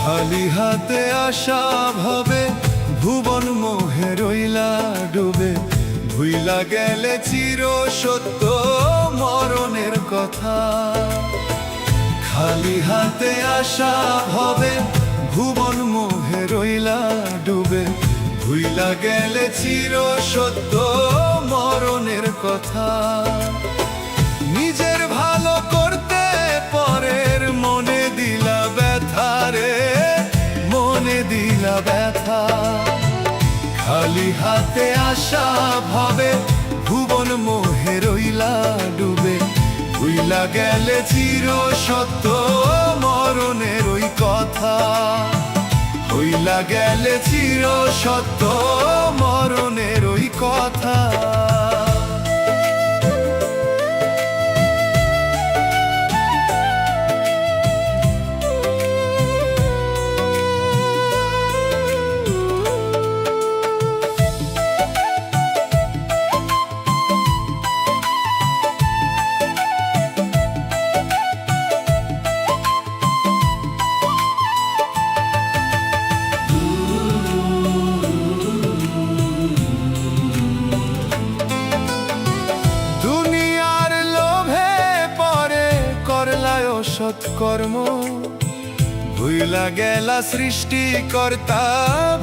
খালি হাতে আসা ভাবে ভুবন মোহে রইলা ডুবে, ভুইলা গেলে চির সত্য মরণের কথা। খালি হাতে আসা ভাবে ভুবন মোহে রইলা ডুবে, ভুইলা গেলে চির সত্য মরণের কথা। নিজের ভালো করতে পরের মনে দিলা ব্যথা রে, মনে দিলা ব্যথা। খালি হাতে আসা ভাবে ভুবন মোহে রইলা ডুবে, ভুইলা গেলে চির সত্য মরণের ওই কথা। হইলা গেলে চির সত্য মরণের ওই কথা। সৎকর্ম ভুইলা গেলা সৃষ্টিকর্তা,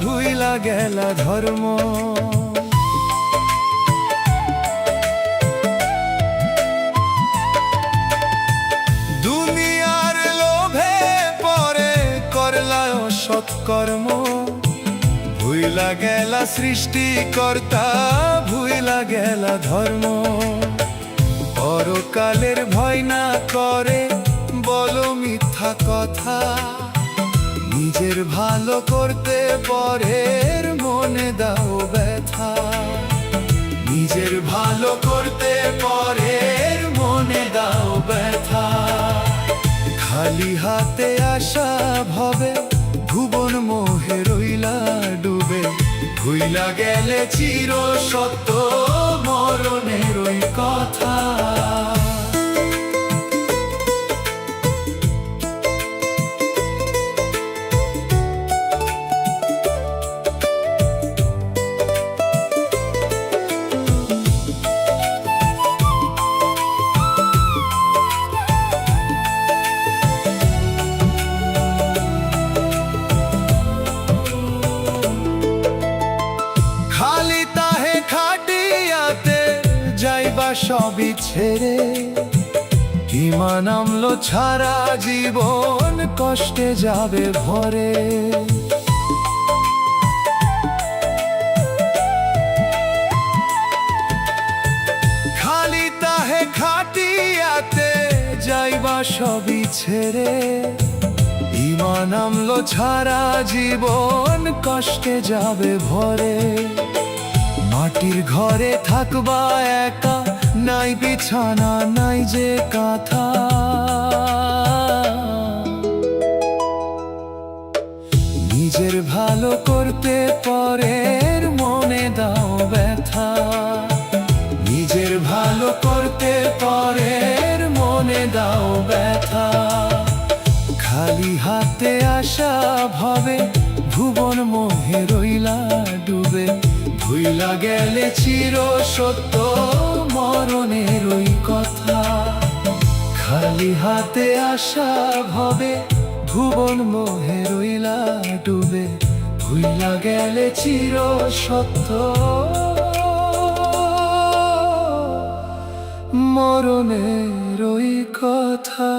ভুইলা গেলা ধর্ম। দুনিয়ার লোভে পরে করলা সৎকর্ম, ভুইলা গেলা সৃষ্টিকর্তা, ভুইলা গেলা ধর্ম। পরকালের ভয় না করে বলো মিথ্যা কথা, নিজের ভালো করতে পরের মনে দাও ব্যথা। নিজের ভালো করতে পরের মনে দাও ব্যথা। খালি হাতে আসা ভাবে ভুবন মোহে রইলা ডুবে, ভুইলা গেলে চির সত্য মরণের ওই কথা। সবই ছেড়ে ইমান আমলো ছাড়া জীবন কষ্টে যাবে ভরে। খালি তাহে খাটিয়াতে যাইবা সবই ছেড়ে, ইমান আমলো ছাড়া জীবন কষ্টে যাবে ভরে। মাটির ঘরে থাকবা একা, নাই বিছানা নাই যে কাঁথা। নিজের ভালো করতে পরের মনে দাও ব্যথা। নিজের ভালো করতে পরের মনে দাও ব্যথা। খালি হাতে আসা ভাবে ভুবন মোহে রইলা ডুবে, ভুইলা গেলে চির সত্য মরণের ওই কথা। খালি হাতে আসা ভাবে ভুবন মোহে রইলা ডুবে, ভুইলা গেলে চির সত্য মরণের ওই কথা।